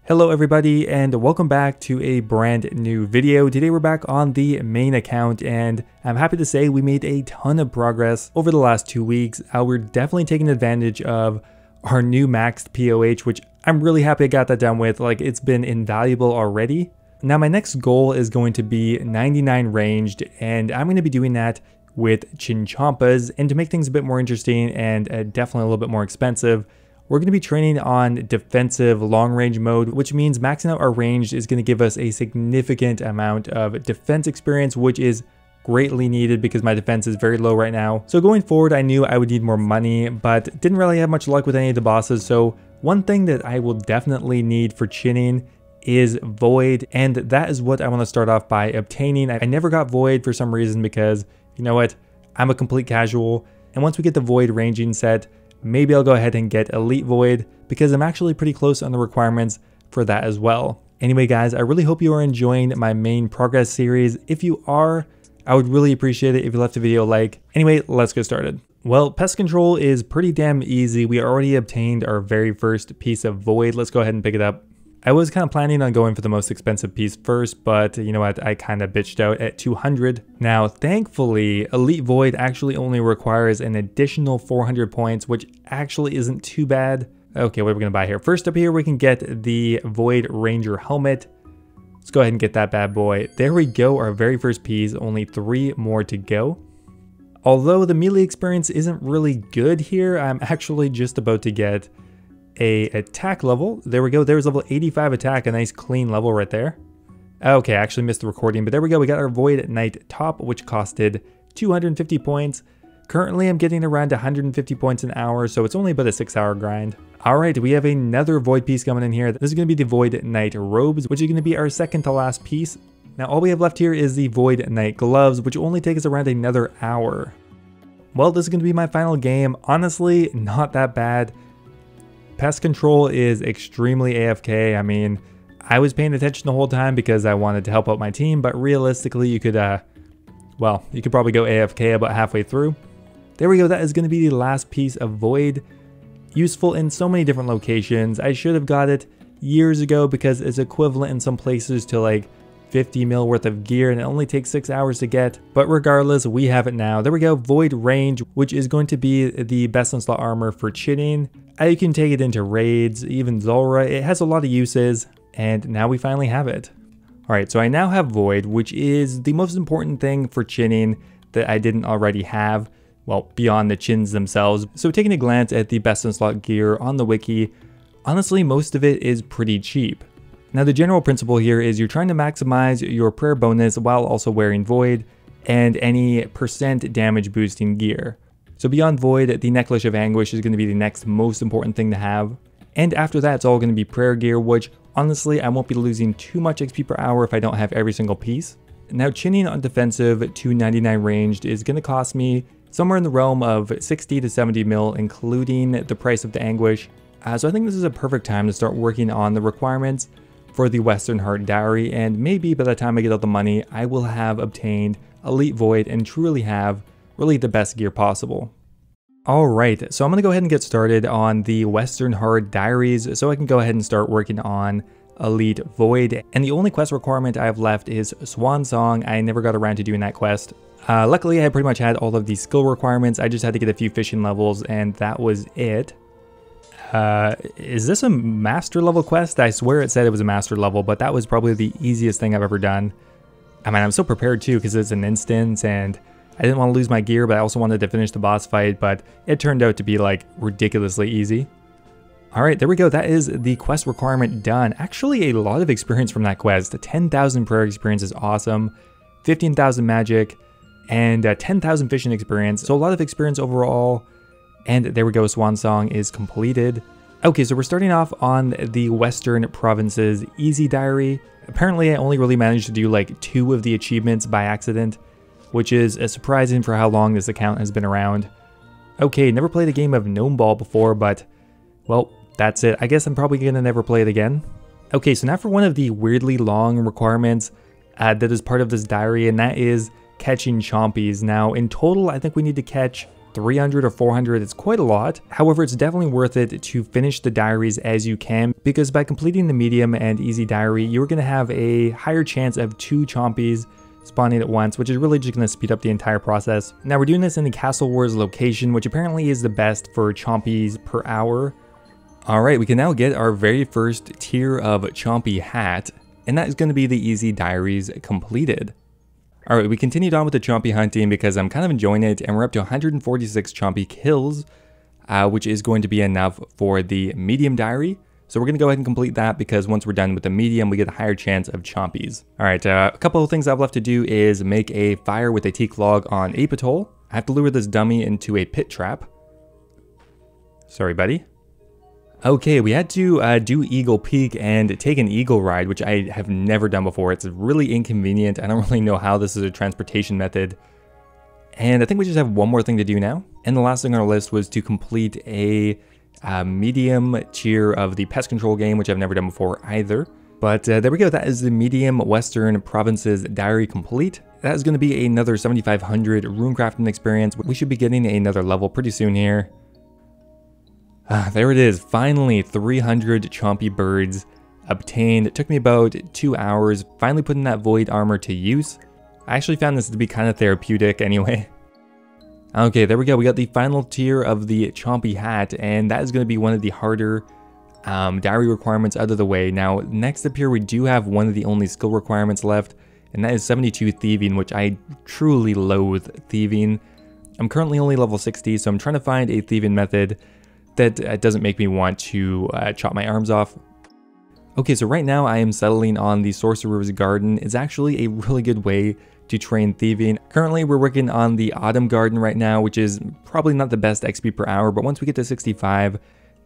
Hello everybody and welcome back to a brand new video. Today we're back on the main account and I'm happy to say we made a ton of progress over the last 2 weeks. We're definitely taking advantage of our new maxed POH, which I'm really happy I got that done with. Like, it's been invaluable already. Now my next goal is going to be 99 ranged, and I'm going to be doing that with Chinchompas. And to make things a bit more interesting and definitely a little bit more expensive, we're going to be training on defensive long range mode, which means maxing out our range is going to give us a significant amount of defense experience, which is greatly needed because my defense is very low right now. So going forward, I knew I would need more money, but didn't really have much luck with any of the bosses. So one thing that I will definitely need for chinning is Void, and that is what I want to start off by obtaining. I never got Void for some reason because, you know what, I'm a complete casual, and once we get the Void ranging set, maybe I'll go ahead and get Elite Void because I'm actually pretty close on the requirements for that as well. Anyway guys, I really hope you are enjoying my main progress series. If you are, I would really appreciate it if you left the video a like. Anyway, let's get started. Well, pest control is pretty damn easy. We already obtained our very first piece of Void. Let's go ahead and pick it up. I was kind of planning on going for the most expensive piece first, but you know what, I kind of bitched out at 200. Now, thankfully, Elite Void actually only requires an additional 400 points, which actually isn't too bad. Okay, what are we gonna buy here? First up here, we can get the Void Ranger helmet. Let's go ahead and get that bad boy. There we go, our very first piece, only 3 more to go. Although the melee experience isn't really good here, I'm actually just about to get a attack level. There we go, there's level 85 attack, a nice clean level right there. Okay, I actually missed the recording, but there we go, we got our Void Knight top, which costed 250 points. Currently I'm getting around 150 points an hour, so it's only about a 6-hour grind. Alright, we have another Void piece coming in here. This is going to be the Void Knight robes, which is going to be our second to last piece. Now all we have left here is the Void Knight gloves, which only take us around another hour. Well, this is going to be my final game. Honestly, not that bad. Pest control is extremely AFK. I mean, I was paying attention the whole time because I wanted to help out my team, but realistically you could, well, you could probably go AFK about halfway through. There we go, that is going to be the last piece of Void. Useful in so many different locations. I should have got it years ago because it's equivalent in some places to like 50 mil worth of gear, and it only takes 6 hours to get, but regardless, we have it now. There we go, Void Range, which is going to be the best in slot armor for chinning. You can take it into raids, even Zulrah. It has a lot of uses, and now we finally have it. Alright, so I now have Void, which is the most important thing for chinning that I didn't already have, well, beyond the chins themselves. So taking a glance at the best in slot gear on the wiki, honestly, most of it is pretty cheap. Now the general principle here is you're trying to maximize your prayer bonus while also wearing Void and any percent damage boosting gear. So beyond Void, the Necklace of Anguish is going to be the next most important thing to have. And after that, it's all going to be prayer gear, which honestly, I won't be losing too much XP per hour if I don't have every single piece. Now chinning on defensive to 99 ranged is going to cost me somewhere in the realm of 60 to 70 mil, including the price of the Anguish. So I think this is a perfect time to start working on the requirements for the Western Heart Dowry, and maybe by the time I get all the money, I will have obtained Elite Void and truly have really the best gear possible. Alright, so I'm going to go ahead and get started on the Western Heart Diaries so I can go ahead and start working on Elite Void. And the only quest requirement I have left is Swan Song. I never got around to doing that quest. Luckily, I pretty much had all of the skill requirements. I just had to get a few fishing levels, and that was it. Is this a master level quest? I swear it said it was a master level, but that was probably the easiest thing I've ever done. I mean, I'm so prepared too because it's an instance and I didn't want to lose my gear, but I also wanted to finish the boss fight, but it turned out to be like ridiculously easy. Alright, there we go. That is the quest requirement done. Actually, a lot of experience from that quest. 10,000 prayer experience is awesome, 15,000 magic, and 10,000 fishing experience. So a lot of experience overall. And there we go, Swan Song is completed. Okay, so we're starting off on the Western Provinces Easy Diary. Apparently, I only really managed to do like 2 of the achievements by accident, which is surprising for how long this account has been around. Okay, never played a game of Gnome Ball before, but, well, that's it. I guess I'm probably gonna never play it again. Okay, so now for one of the weirdly long requirements that is part of this diary, and that is catching chompies. Now, in total, I think we need to catch 300 or 400, it's quite a lot. However, it's definitely worth it to finish the diaries as you can, because by completing the medium and easy diary, you're going to have a higher chance of 2 chompies spawning at once, which is really just going to speed up the entire process. Now we're doing this in the Castle Wars location, which apparently is the best for chompies per hour. Alright, we can now get our very first tier of chompy hat, and that is going to be the easy diaries completed. Alright, we continued on with the chompy hunting because I'm kind of enjoying it, and we're up to 146 chompy kills, which is going to be enough for the medium diary. So we're going to go ahead and complete that because once we're done with the medium, we get a higher chance of chompies. Alright, a couple of things I've left to do is make a fire with a teak log on Apatol. I have to lure this dummy into a pit trap. Sorry, buddy. Okay, we had to do Eagle Peak and take an eagle ride, which I have never done before. It's really inconvenient. I don't really know how this is a transportation method. And I think we just have one more thing to do now. And the last thing on our list was to complete a medium tier of the pest control game, which I've never done before either. But there we go. That is the medium Western Provinces diary complete. That is going to be another 7,500 runecrafting experience. We should be getting another level pretty soon here. There it is, finally 300 chompy birds obtained. It took me about 2 hours, finally putting that void armor to use. I actually found this to be kind of therapeutic anyway. Okay, there we go, we got the final tier of the chompy hat, and that is going to be one of the harder diary requirements out of the way. Now, next up here we do have one of the only skill requirements left, and that is 72 thieving, which I truly loathe thieving. I'm currently only level 60, so I'm trying to find a thieving method that doesn't make me want to chop my arms off. Okay, so right now I am settling on the Sorcerer's Garden. It's actually a really good way to train thieving. Currently we're working on the Autumn Garden right now, which is probably not the best XP per hour, but once we get to 65,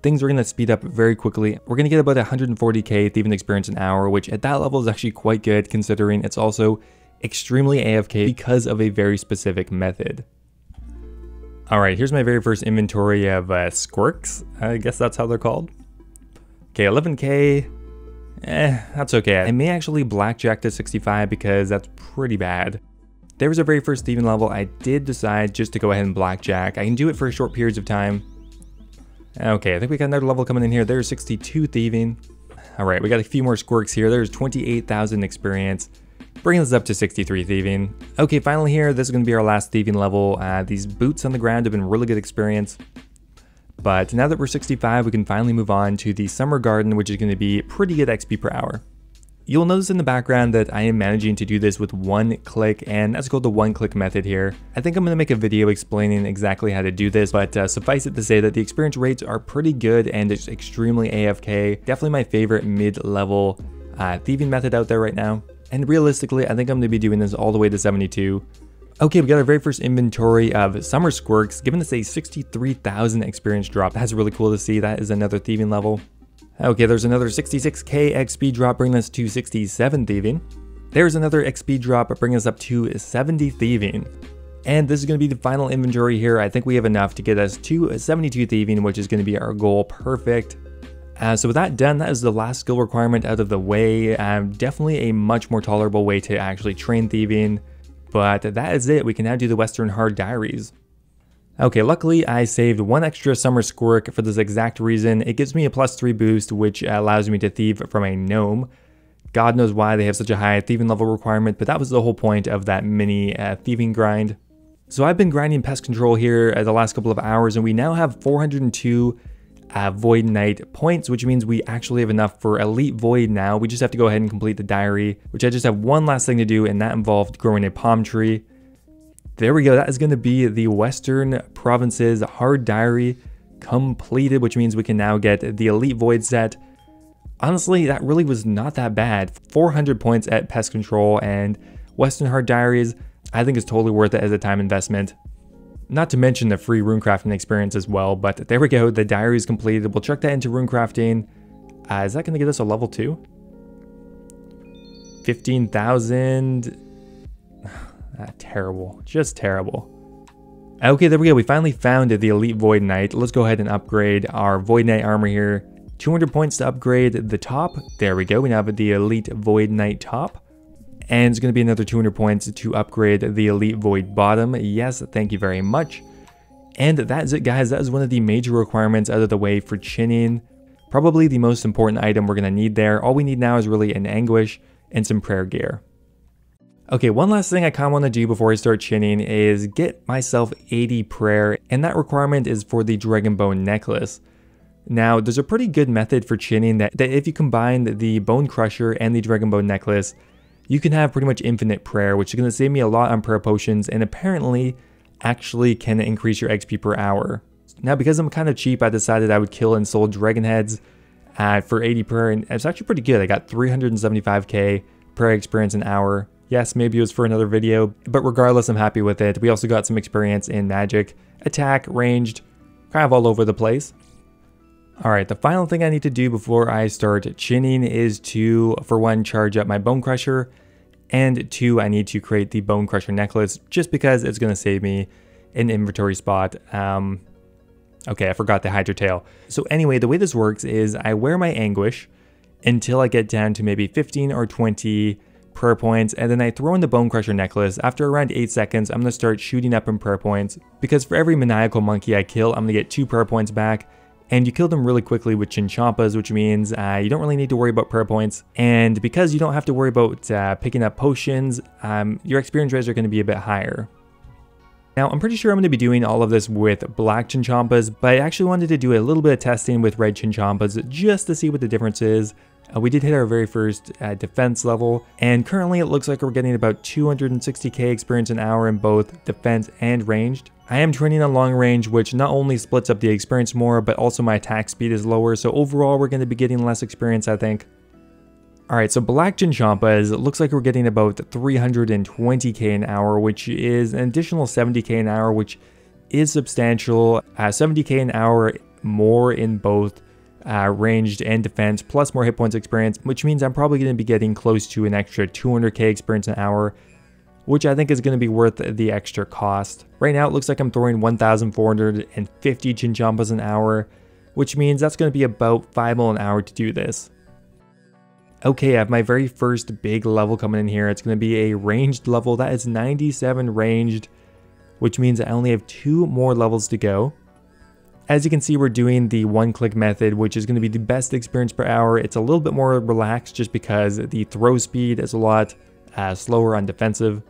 things are going to speed up very quickly. We're going to get about 140k thieving experience an hour, which at that level is actually quite good considering it's also extremely AFK because of a very specific method. Alright, here's my very first inventory of squirks. I guess that's how they're called. Okay, 11k. That's okay. I may actually blackjack to 65 because that's pretty bad. There was our very first thieving level. I did decide just to go ahead and blackjack. I can do it for short periods of time. Okay, I think we got another level coming in here. There's 62 thieving. Alright, we got a few more squirks here. There's 28,000 experience. Bringing us up to 63 thieving. Okay, finally here, this is going to be our last thieving level. These boots on the ground have been really good experience. But now that we're 65, we can finally move on to the Summer Garden, which is going to be pretty good XP per hour. You'll notice in the background that I am managing to do this with one click, and that's called the one click method here. I think I'm going to make a video explaining exactly how to do this, but suffice it to say that the experience rates are pretty good and it's extremely AFK. Definitely my favorite mid-level thieving method out there right now. And realistically, I think I'm going to be doing this all the way to 72. Okay, we got our very first inventory of Summer Squirks, giving us a 63,000 experience drop. That's really cool to see. That is another thieving level. Okay, there's another 66k XP drop, bringing us to 67 thieving. There's another XP drop, bringing us up to 70 thieving. And this is going to be the final inventory here. I think we have enough to get us to 72 thieving, which is going to be our goal. Perfect. So with that done, that is the last skill requirement out of the way. Definitely a much more tolerable way to actually train thieving, but that is it. We can now do the Western Hard Diaries. Okay, luckily I saved one extra Summer Squirk for this exact reason. It gives me a +3 boost, which allows me to thieve from a gnome. God knows why they have such a high thieving level requirement, but that was the whole point of that mini thieving grind. So I've been grinding pest control here the last couple of hours, and we now have 402 Void Knight points, which means we actually have enough for Elite Void now. We just have to go ahead and complete the diary, which I just have one last thing to do, and that involved growing a palm tree. There we go. That is going to be the Western Provinces Hard Diary completed, which means we can now get the Elite Void set. Honestly, that really was not that bad. 400 points at pest control, and Western Hard Diaries I think is totally worth it as a time investment. Not to mention the free runecrafting experience as well, but there we go, the diary is completed. We'll chuck that into runecrafting. Is that going to get us a level 2? 15,000. Terrible, just terrible. Okay, there we go, we finally found the Elite Void Knight. Let's go ahead and upgrade our Void Knight armor here. 200 points to upgrade the top. There we go, we now have the Elite Void Knight top. And it's going to be another 200 points to upgrade the Elite Void bottom. Yes, thank you very much. And that's it, guys. That is one of the major requirements out of the way for chinning. Probably the most important item we're going to need there. All we need now is really an anguish and some prayer gear. Okay, one last thing I kind of want to do before I start chinning is get myself 80 prayer, and that requirement is for the Dragon Bone necklace. Now, there's a pretty good method for chinning that if you combine the Bone Crusher and the Dragon Bone necklace, you can have pretty much infinite prayer, which is going to save me a lot on prayer potions, and apparently actually can increase your XP per hour. Now, because I'm kind of cheap, I decided I would kill and sold dragon heads for 80 prayer, and it's actually pretty good. I got 375k prayer experience an hour. Yes, maybe it was for another video, but regardless, I'm happy with it. We also got some experience in magic, attack, ranged, kind of all over the place. Alright, the final thing I need to do before I start chinning is to, for one, charge up my Bone Crusher, and two, I need to create the Bone Crusher necklace, just because it's going to save me an inventory spot. Okay, I forgot the Hydra Tail. So anyway, the way this works is I wear my anguish until I get down to maybe 15 or 20 prayer points, and then I throw in the Bone Crusher necklace. After around 8 seconds, I'm going to start shooting up in prayer points, because for every maniacal monkey I kill, I'm going to get 2 prayer points back, and you kill them really quickly with Chinchampas, which means you don't really need to worry about prayer points, and because you don't have to worry about picking up potions, your experience rates are going to be a bit higher. Now, I'm pretty sure I'm going to be doing all of this with black Chinchampas, but I actually wanted to do a little bit of testing with red Chinchampas just to see what the difference is. We did hit our very first defense level, and currently it looks like we're getting about 260k experience an hour in both defense and ranged. I am training on long range, which not only splits up the experience more, but also my attack speed is lower, so overall we're going to be getting less experience, I think. Alright, so black Chinchampas, it looks like we're getting about 320k an hour, which is an additional 70k an hour, which is substantial. 70k an hour more in both ranged and defense, plus more hit points experience, which means I'm probably going to be getting close to an extra 200k experience an hour, which I think is going to be worth the extra cost. Right now it looks like I'm throwing 1,450 Chinchampas an hour, which means that's going to be about 5 mil an hour to do this. Okay, I have my very first big level coming in here. It's going to be a ranged level. That is 97 ranged, which means I only have 2 more levels to go. As you can see, we're doing the one-click method, which is going to be the best experience per hour. It's a little bit more relaxed just because the throw speed is a lot slower on defensive.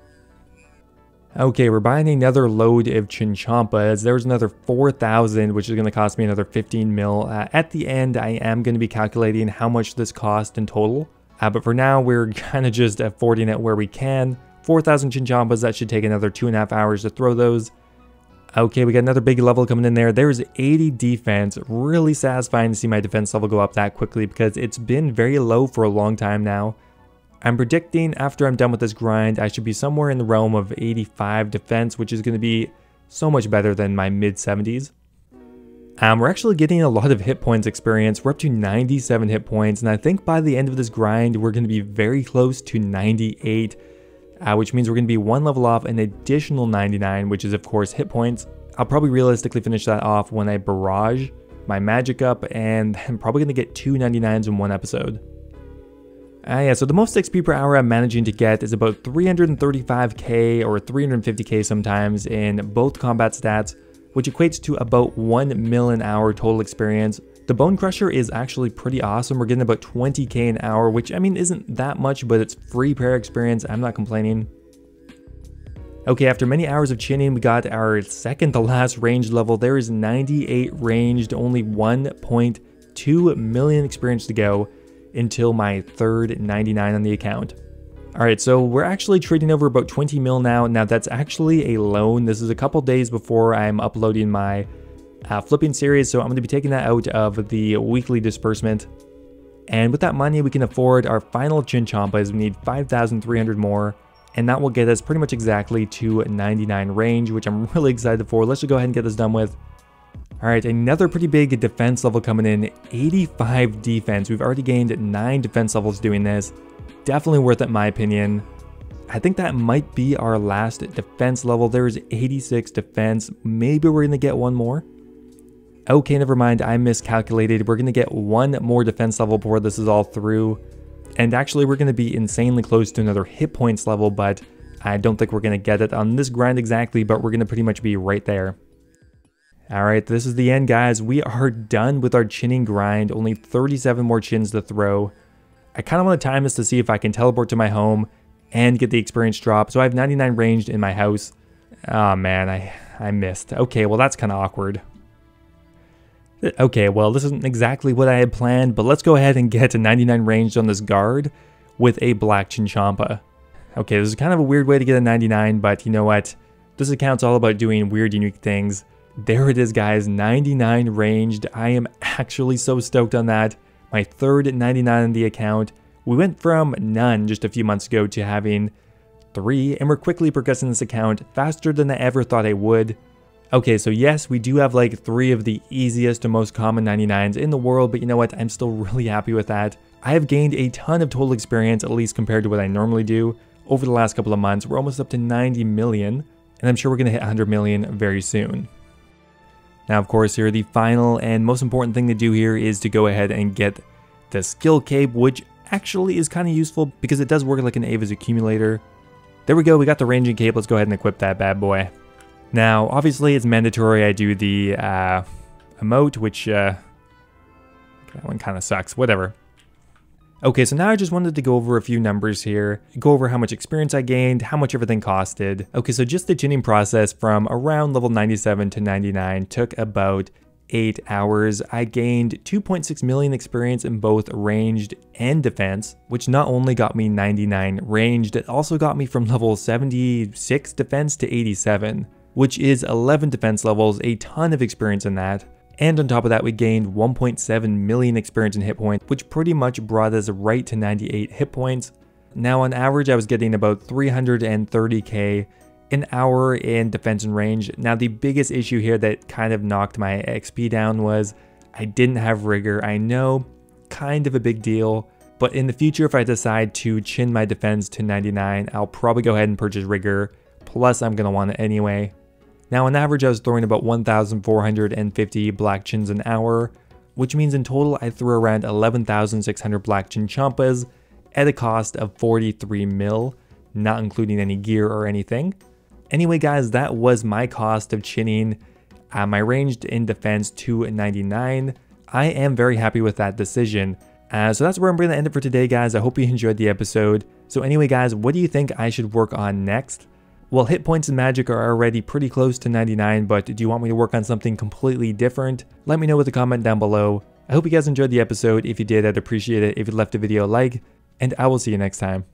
Okay, we're buying another load of Chinchampas. There's another 4,000, which is going to cost me another 15 mil. At the end, I am going to be calculating how much this cost in total. But for now, we're kind of just affording it where we can. 4,000 Chinchampas, that should take another 2.5 hours to throw those. Okay, we got another big level coming in there. There's 80 defense. Really satisfying to see my defense level go up that quickly because it's been very low for a long time now. I'm predicting after I'm done with this grind, I should be somewhere in the realm of 85 defense, which is going to be so much better than my mid 70s. We're actually getting a lot of hit points experience. We're up to 97 hit points, and I think by the end of this grind, we're going to be very close to 98. Which means we're going to be 1 level off an additional 99, which is of course hit points. I'll probably realistically finish that off when I barrage my magic up, and I'm probably going to get 2 99s in one episode. Yeah, so the most XP per hour I'm managing to get is about 335k or 350k sometimes in both combat stats, which equates to about 1 mil an hour total experience. The Bone Crusher is actually pretty awesome. We're getting about 20k an hour, which I mean isn't that much, but it's free prayer experience. I'm not complaining. Okay, after many hours of chinning, we got our second to last ranged level. There is 98 ranged, only 1.2 million experience to go until my third 99 on the account. Alright, so we're actually trading over about 20 mil now. Now that's actually a loan. This is a couple days before I'm uploading my flipping series, so I'm going to be taking that out of the weekly disbursement. And with that money, we can afford our final Chinchampas. We need 5,300 more, and that will get us pretty much exactly to 99 range, which I'm really excited for. Let's just go ahead and get this done with. Alright, another pretty big defense level coming in, 85 defense. We've already gained 9 defense levels doing this. Definitely worth it in my opinion. I think that might be our last defense level. There's 86 defense. Maybe we're going to get one more. Okay, never mind, I miscalculated. We're going to get 1 more defense level before this is all through. And actually, we're going to be insanely close to another hit points level, but I don't think we're going to get it on this grind exactly, but we're going to pretty much be right there. Alright, this is the end, guys. We are done with our chinning grind. Only 37 more chins to throw. I kind of want to time this to see if I can teleport to my home and get the experience drop. So I have 99 ranged in my house. Oh man, I missed. Okay, well that's kind of awkward. Okay, well this isn't exactly what I had planned, but let's go ahead and get to 99 ranged on this guard with a black Chinchompa. Okay, this is kind of a weird way to get a 99, but you know what? This account's all about doing weird, unique things. There it is, guys, 99 ranged. I am actually so stoked on that. My third 99 on the account. We went from none just a few months ago to having 3, and we're quickly progressing this account faster than I ever thought I would. Okay, so yes, we do have like 3 of the easiest and most common 99s in the world, but you know what? I'm still really happy with that. I have gained a ton of total experience, at least compared to what I normally do. Over the last couple of months, we're almost up to 90 million, and I'm sure we're going to hit 100 million very soon. Now, of course, here the final and most important thing to do here is to go ahead and get the skill cape, which actually is kind of useful because it does work like an Ava's accumulator. There we go, we got the ranging cape. Let's go ahead and equip that bad boy. Now, obviously, it's mandatory I do the emote, which that one kind of sucks. Whatever. Okay, so now I just wanted to go over a few numbers here, go over how much experience I gained, how much everything costed. Okay, so just the chinning process from around level 97 to 99 took about 8 hours. I gained 2.6 million experience in both ranged and defense, which not only got me 99 ranged, it also got me from level 76 defense to 87, which is 11 defense levels, a ton of experience in that. And on top of that, we gained 1.7 million experience in hit points, which pretty much brought us right to 98 hit points. Now on average, I was getting about 330k an hour in defense and range. Now the biggest issue here that kind of knocked my XP down was I didn't have rigor. I know, kind of a big deal, but in the future, if I decide to chin my defense to 99, I'll probably go ahead and purchase rigor. Plus, I'm gonna want it anyway. Now on average, I was throwing about 1,450 black chins an hour, which means in total I threw around 11,600 black Chinchompas at a cost of 43 mil, not including any gear or anything. Anyway guys, that was my cost of chinning my ranged in defense to 99. I am very happy with that decision. So that's where I'm going to end it for today, guys. I hope you enjoyed the episode. So anyway guys, what do you think I should work on next? Well, hit points and magic are already pretty close to 99, but do you want me to work on something completely different? Let me know with a comment down below. I hope you guys enjoyed the episode. If you did, I'd appreciate it if you left the video a like, and I will see you next time.